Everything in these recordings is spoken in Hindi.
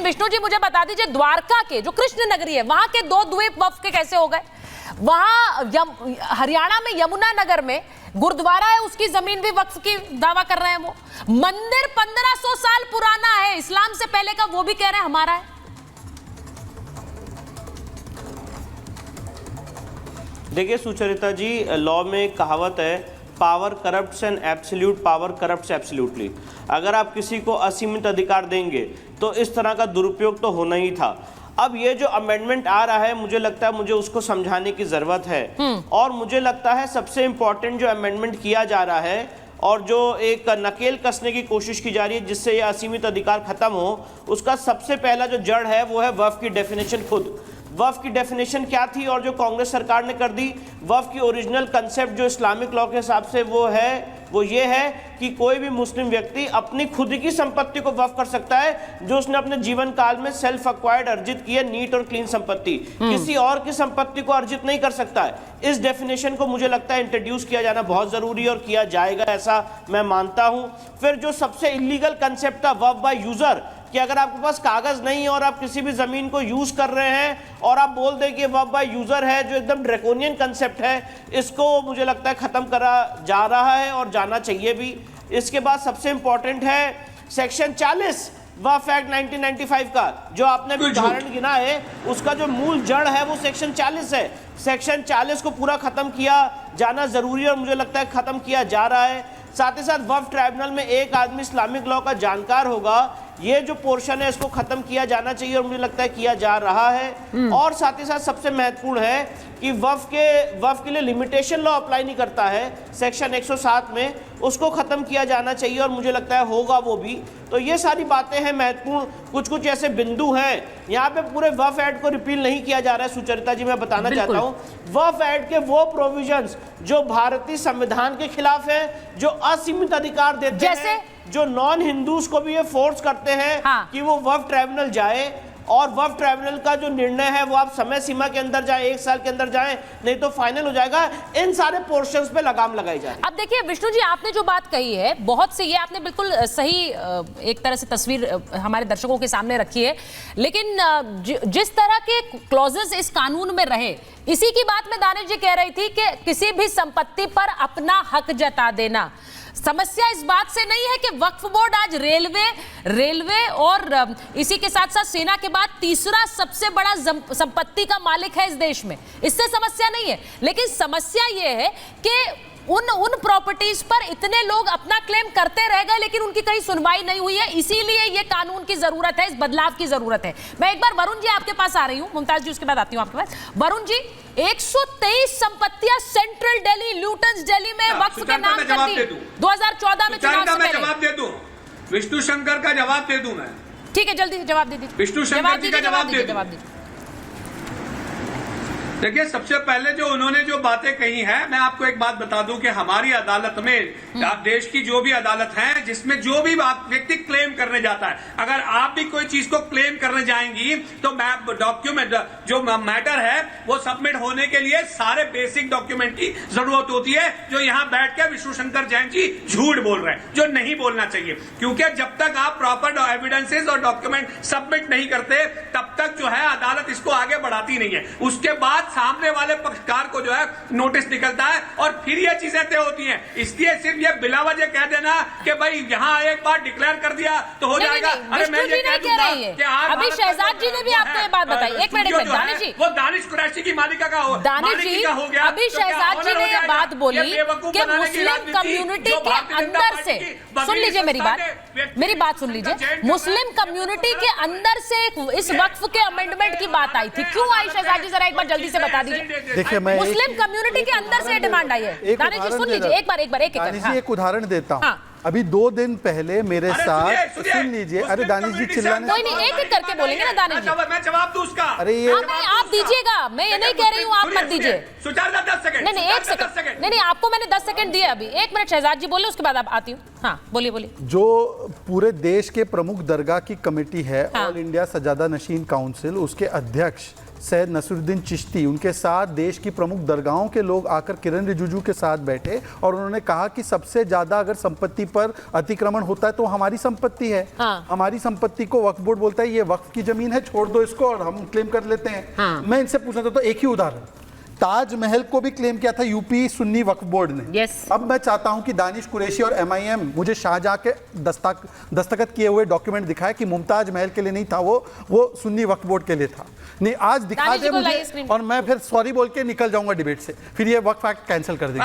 लेकिन विष्णु जी मुझे बता दीजिए, द्वारका के जो कृष्ण नगरी है वहां के 2 द्वीप वक्फ के कैसे हो गए? वहां हरियाणा में यमुना नगर में गुरुद्वारा है, उसकी जमीन भी वक्फ की दावा कर रहे हैं। वो मंदिर 1500 साल पुराना है, इस्लाम से पहले का, वो भी कह रहे हैं हमारा है। देखिए सुचरिता जी, लॉ में एक कहावत है, power corrupts and absolute power corrupts absolutely. अगर आप किसी को असीमित अधिकार देंगे तो इस तरह का दुरुपयोग तो होना ही था। अब ये जो अमेंडमेंट आ रहा है, मुझे लगता है मुझे उसको समझाने की जरूरत है। और मुझे लगता है सबसे इंपॉर्टेंट जो अमेंडमेंट किया जा रहा है और जो एक नकेल कसने की कोशिश की जा रही है जिससे ये असीमित अधिकार खत्म हो, उसका सबसे पहला जो जड़ है वो है वक्फ की डेफिनेशन। खुद वक्फ की डेफिनेशन क्या थी और जो कांग्रेस सरकार ने कर दी, वक्फ की ओरिजिनल कंसेप्ट जो इस्लामिक लॉ के हिसाब से वो ये है कि कोई भी मुस्लिम व्यक्ति अपनी खुद की संपत्ति को वक्फ कर सकता है जो उसने अपने जीवन काल में सेल्फ एक्वायर्ड अर्जित की है, नीट और क्लीन संपत्ति। किसी और की संपत्ति को अर्जित नहीं कर सकता है। इस डेफिनेशन को मुझे लगता है इंट्रोड्यूस किया जाना बहुत जरूरी है और किया जाएगा, ऐसा मैं मानता हूं। फिर जो सबसे इलीगल कंसेप्ट था वक्फ बाय यूजर, कि अगर आपके पास कागज नहीं है और आप किसी भी जमीन को यूज कर रहे हैं और आप बोल दें कि वक्फ बाय यूजर है, जो एकदम ड्रैकोनियन कंसेप्ट है, इसको मुझे लगता है खत्म करा जा रहा है और जाना चाहिए भी। इसके बाद सबसे इंपॉर्टेंट है सेक्शन 40 वक्फ एक्ट 1995 का, जो आपने भी उदाहरण गिना है, उसका जो मूल जड़ है वो सेक्शन 40 है। सेक्शन 40 को पूरा खत्म किया जाना जरूरी है और मुझे लगता है खत्म किया जा रहा है। साथ ही साथ वक्फ ट्राइब्यूनल में एक आदमी इस्लामिक लॉ का जानकार होगा, ये जो पोर्शन है इसको खत्म किया जाना चाहिए और मुझे लगता है किया जा रहा है। और साथ ही साथ सबसे महत्वपूर्ण है कि वक्फ के लिए लिमिटेशन लॉ अप्लाई नहीं करता है सेक्शन 107 में, उसको खत्म किया जाना चाहिए और मुझे लगता है होगा वो भी। तो ये सारी बातें हैं महत्वपूर्ण। कुछ ऐसे बिंदु हैं, यहाँ पे पूरे वक्फ एक्ट को रिपील नहीं किया जा रहा है सुचरिता जी, मैं बताना चाहता हूँ वक्फ एक्ट के वो प्रोविजंस जो भारतीय संविधान के खिलाफ है, जो असीमित अधिकार देते हैं, जो नॉन हिंदूज को भी ये फोर्स करते हैं कि वो वक्फ ट्राइब्यूनल जाए, और वक्फ ट्राइब्यूनल का जो निर्णय है वो आप समय सीमा के अंदर जाए, 1 साल के अंदर जाए, नहीं तो फाइनल हो जाएगा। इन सारे पोर्शंस पे लगाम लगाई जाए। अब देखिए विष्णु जी, आपने जो बात कही है बहुत सही है, आपने बिल्कुल सही एक तरह से तस्वीर हमारे दर्शकों के सामने रखी है। लेकिन जिस तरह के क्लॉजेस इस कानून में रहे, इसी की बात में दानिश जी कह रही थी कि किसी भी संपत्ति पर अपना हक जता देना। समस्या इस बात से नहीं है कि वक्फ बोर्ड आज रेलवे और इसी के साथ साथ सेना के बाद तीसरा सबसे बड़ा संपत्ति का मालिक है इस देश में, इससे समस्या नहीं है। लेकिन समस्या यह है कि उन प्रॉपर्टीज पर इतने लोग अपना क्लेम करते रह गए लेकिन उनकी कहीं सुनवाई नहीं हुई है। इसीलिए ये कानून की जरूरत है, इस बदलाव की जरूरत है। मैं एक बार वरुण जी आपके पास आ रही हूं, मुमताज जी उसके बाद आती हूं आपके पास। वरुण जी, 123 संपत्तियां सेंट्रल दिल्ली, ल्यूटन्स दिल्ली में वक्फ के नाम कर दी 2014 में चुनाव से पहले। जवाब दे दूं, विष्णु शंकर का जवाब दे दूं मैं। ठीक है, जल्दी से जवाब दे दीजिए। विष्णु शंकर जी का जवाब दीजिए। देखिए, सबसे पहले जो उन्होंने जो बातें कही हैं, मैं आपको एक बात बता दूं कि हमारी अदालत में, देश की जो भी अदालत है जिसमें जो भी व्यक्ति क्लेम करने जाता है, अगर आप भी कोई चीज को क्लेम करने जाएंगी तो डॉक्यूमेंट जो मैटर है वो सबमिट होने के लिए सारे बेसिक डॉक्यूमेंट की जरूरत होती है, जो यहाँ बैठ के विष्णु शंकर जैन जी झूठ बोल रहे हैं, जो नहीं बोलना चाहिए। क्योंकि जब तक आप प्रॉपर एविडेंसेस और डॉक्यूमेंट सबमिट नहीं करते तब तक जो है अदालत इसको आगे बढ़ाती नहीं है। उसके बाद सामने वाले पक्षकार को जो है नोटिस निकलता है और फिर ये चीजें तय होती हैं। इसलिए सिर्फ ये बिला वजह कह देना कि भाई यहाँ एक बार डिक्लेयर कर दिया तो हो जाएगा। अरे मैं ये कह दूंगा कि अभी शहजाद जी ने भी आपको ये बात बताई। एक मिनट दानिश जी, वो दानिश कुरैशी की मालिका का हो, दानिश जी अभी शहजाद जी ने ये बात बोली कि मुस्लिम कम्युनिटी के अंदर से, सुन लीजिए मेरी बात सुन लीजिए, मुस्लिम कम्युनिटी के अंदर से इस वक्फ के अमेंडमेंट की बात आई थी। क्यों आई शहजाद जी, जरा एक बार जल्दी से बता दीजिए। देखिए, मैं मुस्लिम कम्युनिटी के अंदर से डिमांड आई है। दानिश जी सुन लीजिए, एक बार एक उदाहरण देता हूँ। अभी 2 दिन पहले मेरे साथ, सुन लीजिए, अरे दानिश जी चिल्लाने, कोई नहीं, एक करके बोलेंगे ना दानिश जी। मैं जवाब दूं उसका। अरे ये आप दीजिएगा, मैं ये नहीं कह रही हूँ आप मत दीजिए। 10 सेकंड नहीं 1 सेकंड, नहीं आपको मैंने 10 सेकंड दिए अभी। 1 मिनट शहजाद जी बोले, उसके बाद आप आती हूँ। हाँ बोलिए। जो पूरे देश के प्रमुख दरगाह की कमेटी है, ऑल इंडिया सजादा नशीन काउंसिल, उसके अध्यक्ष सैयद नसरुद्दीन चिश्ती, उनके साथ देश की प्रमुख दरगाहों के लोग आकर किरण रिजिजू के साथ बैठे और उन्होंने कहा कि सबसे ज्यादा अगर संपत्ति पर अतिक्रमण होता है तो हमारी संपत्ति है। हमारी संपत्ति को वक्फ बोर्ड बोलता है ये वक्फ की जमीन है, छोड़ दो इसको और हम क्लेम कर लेते हैं। मैं इनसे पूछना चाहता हूं एक ही उदाहरण, ताजमहल को भी क्लेम किया था यूपी सुन्नी वक्फ बोर्ड ने। अब मैं चाहता हूं कि दानिश कुरैशी और MIM मुझे शाहजहां के दस्तखत किए हुए डॉक्यूमेंट दिखाए कि मुमताज महल के लिए नहीं था, वो सुन्नी वक्फ बोर्ड के लिए था। नहीं आज दिखा दे मुझे और मैं फिर सॉरी बोल के निकल जाऊंगा डिबेट से, फिर ये वक्फ एक्ट कैंसिल कर देंगे।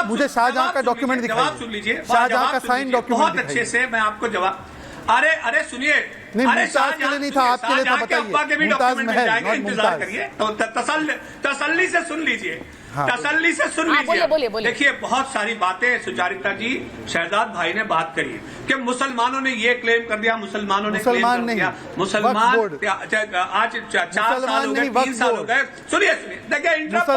मुझे शाहजहां का डॉक्यूमेंट दिखाइए, शाहजहां का साइन डॉक्यूमेंट बहुत अच्छे से मैं आपको जवाब। अरे सुनिए, नहीं मुमताज के लिए नहीं था, आपके लिए था, बताइए। मुमताज महल, इंतजार करिए तो तसल्ली से सुन लीजिए, तसल्ली से सुन लीजिए। देखिए बहुत सारी बातें सुचारिता जी, शहजाद भाई ने बात करी कि मुसलमानों ने ये क्लेम कर दिया, मुसलमानों ने क्लेम कर दिया, मुसलमान आज 4 साल हो गए, 3 साल हो गए। सुनिए देखिए, इंटरप्ट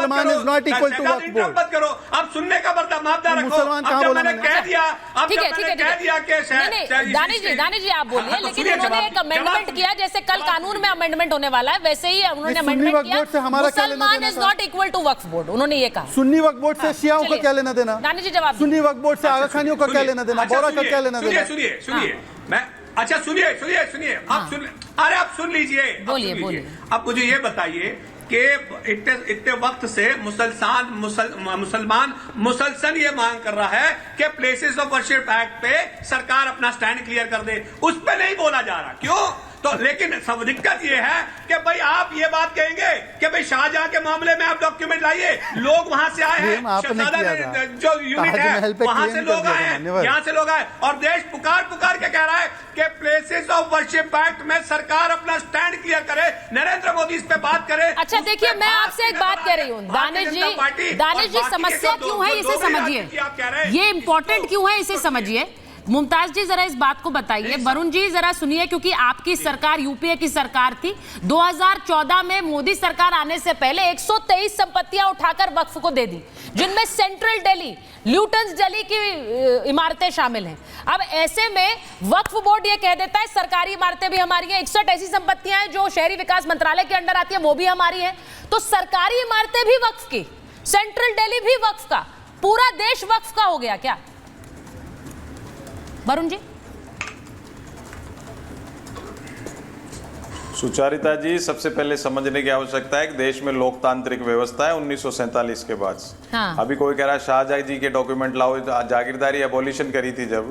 मत करो, अब सुनने का मापदंड रखो। अब जब मैंने कह दिया, कि दानिश जी आप बोलिए, लेकिन उन्होंने एक अमेंडमेंट किया, जैसे कल कानून में अमेंडमेंट होने वाला है वैसे ही उन्होंने अमेंडमेंट किया, मुसलमान is not equal to Waqf board, उन्होंने ये कहा। सुन्नी वक्फ बोर्ड से शियाओं का क्या लेना देना? दानिश जी जवाब। सुन्नी वक्फ बोर्ड से आगा खानियों का क्या लेना देना? बोरा का क्या लेना देना? सुनिए मैं, अच्छा सुनिए आप सुन, अरे आप सुन लीजिए, बोलिए। अब मुझे ये बताइए कि इतने वक्त से मुसलमान मुसलसल ये मांग कर रहा है कि प्लेसेस ऑफ वर्शिप एक्ट पे सरकार अपना स्टैंड क्लियर कर दे, उस पे नहीं बोला जा रहा, क्यों? तो लेकिन सब दिक्कत ये है कि भाई आप ये बात कहेंगे कि भाई शाहजहां के मामले में आप डॉक्यूमेंट लाइए, लोग वहां से आए हैं, जो यूनिट है वहां से लोग आए हैं, यहाँ से लोग आए, और देश पुकार के कह रहा है कि प्लेसेस ऑफ वर्शिप एक्ट में सरकार अपना स्टैंड क्लियर करे, नरेंद्र मोदी इस पे बात करे। अच्छा देखिए, मैं आपसे एक बात कह रही हूँ दानिश जी, समस्या क्यों है इसे समझिए, ये इंपॉर्टेंट क्यों है इसे समझिए। मुमताज जी जरा इस बात को बताइए, वरुण जी जरा सुनिए, क्योंकि आपकी सरकार यूपीए की सरकार थी, 2014 में मोदी सरकार आने से पहले 123 संपत्तियां उठाकर वक्फ को दे दी, जिनमें सेंट्रल दिल्ली, ल्यूटन्स दिल्ली की इमारतें शामिल हैं। अब ऐसे में वक्फ बोर्ड ये कह देता है सरकारी इमारतें भी हमारी हैं, 61 ऐसी संपत्तियां हैं जो शहरी विकास मंत्रालय के अंडर आती है, वो भी हमारी हैं, तो सरकारी इमारतें भी वक्फ की, सेंट्रल दिल्ली भी वक्फ का, पूरा देश वक्फ का हो गया क्या? वरुण जी। सुचारिता जी, सबसे पहले समझने की आवश्यकता है कि देश में लोकतांत्रिक व्यवस्था है 1947 के बाद। अभी कोई कह रहा है शाहजहां जी के डॉक्यूमेंट लाओ, जागीरदारी एबॉलिशन करी थी जब,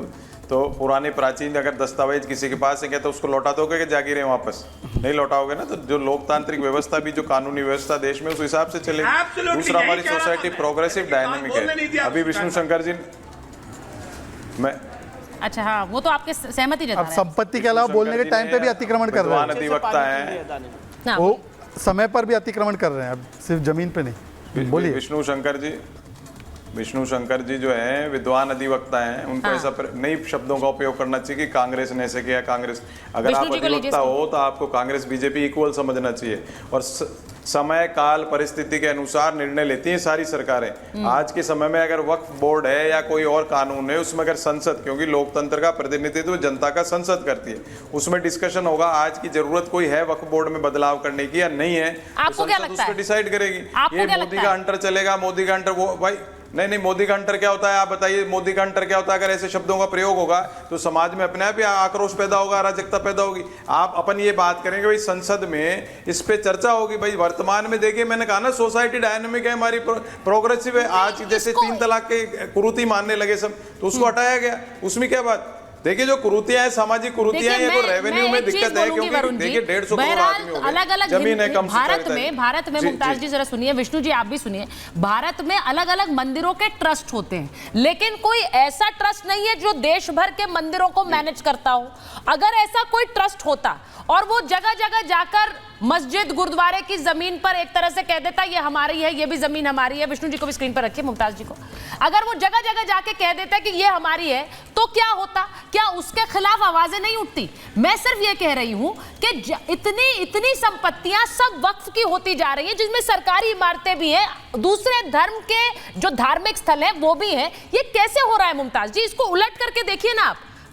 तो पुराने प्राचीन अगर दस्तावेज किसी के पास है तो उसको लौटा दोगे कि जागीरें वापस नहीं लौटाओगे ना, तो जो लोकतांत्रिक व्यवस्था भी, जो कानूनी व्यवस्था देश में, उस हिसाब से चलेगी। दूसरा, हमारी सोसाइटी प्रोग्रेसिव डायनामिक है। अभी विष्णु शंकर जी, मैं अच्छा हाँ, वो तो आपके सहमति रहता है। अब संपत्ति के अलावा बोलने के टाइम पे भी अतिक्रमण कर रहे हैं, अधिवक्ता है, वो समय पर भी अतिक्रमण कर रहे हैं, अब सिर्फ जमीन पे नहीं। बोलिए। विष्णु शंकर जी जो हैं विद्वान अधिवक्ता हैं, उनको ऐसा नई शब्दों का उपयोग करना चाहिए कि कांग्रेस ने ऐसे किया, कांग्रेस। अगर आप अधिवक्ता हो तो आपको कांग्रेस बीजेपी इक्वल समझना चाहिए, और समय काल परिस्थिति के अनुसार निर्णय लेती हैं सारी सरकारें। आज के समय में अगर वक्फ बोर्ड है या कोई और कानून है, उसमें अगर संसद, क्योंकि लोकतंत्र का प्रतिनिधित्व जनता का संसद करती है, उसमें डिस्कशन होगा आज की जरूरत कोई है वक्फ बोर्ड में बदलाव करने की या नहीं है, आपको क्या लगता है? डिसाइड करेगी। ये मोदी का अंटर चलेगा, मोदी का अंटर, वो भाई नहीं, मोदी का अंटर क्या होता है आप बताइए, मोदी का अंटर क्या होता है? अगर ऐसे शब्दों का प्रयोग होगा तो समाज में अपने आप ही आक्रोश पैदा होगा, अराजकता पैदा होगी। आप अपन ये बात करेंगे भाई संसद में इस पे चर्चा होगी। भाई वर्तमान में देखिए, मैंने कहा ना सोसाइटी डायनामिक है, हमारी प्रोग्रेसिव है। आज जैसे 3 तलाक के कुरीति मानने लगे सब, तो उसको हटाया गया, उसमें क्या बात? देखिए जो कुरीतियां हैं, सामाजिक कुरीतियां हैं, वो रेवेन्यू में दिक्कत है, क्योंकि देखिए 150 करोड़ आदमी हो गए, अलग-अलग जमीन है कम। भारत में मुमताज जी जरा सुनिए, विष्णु जी आप भी सुनिए, भारत में अलग अलग मंदिरों के ट्रस्ट होते हैं, लेकिन कोई ऐसा ट्रस्ट नहीं है जो देश भर के मंदिरों को मैनेज करता हो। अगर ऐसा कोई ट्रस्ट होता और वो जगह जगह जाकर मस्जिद गुरुद्वारे की जमीन पर एक तरह से कह देता ये हमारी है, ये भी जमीन हमारी है, विष्णु जी को भी स्क्रीन पर रखिए, मुमताज जी को, अगर वो जगह जगह जाके कह देता कि ये हमारी है, तो क्या होता? क्या उसके खिलाफ आवाजें नहीं उठती? मैं सिर्फ ये कह रही हूं कि इतनी संपत्तियां सब वक्फ की होती जा रही है, जिसमें सरकारी इमारतें भी हैं, दूसरे धर्म के जो धार्मिक स्थल है वो भी है। ये कैसे हो रहा है मुमताज जी? इसको उलट करके देखिए ना आप।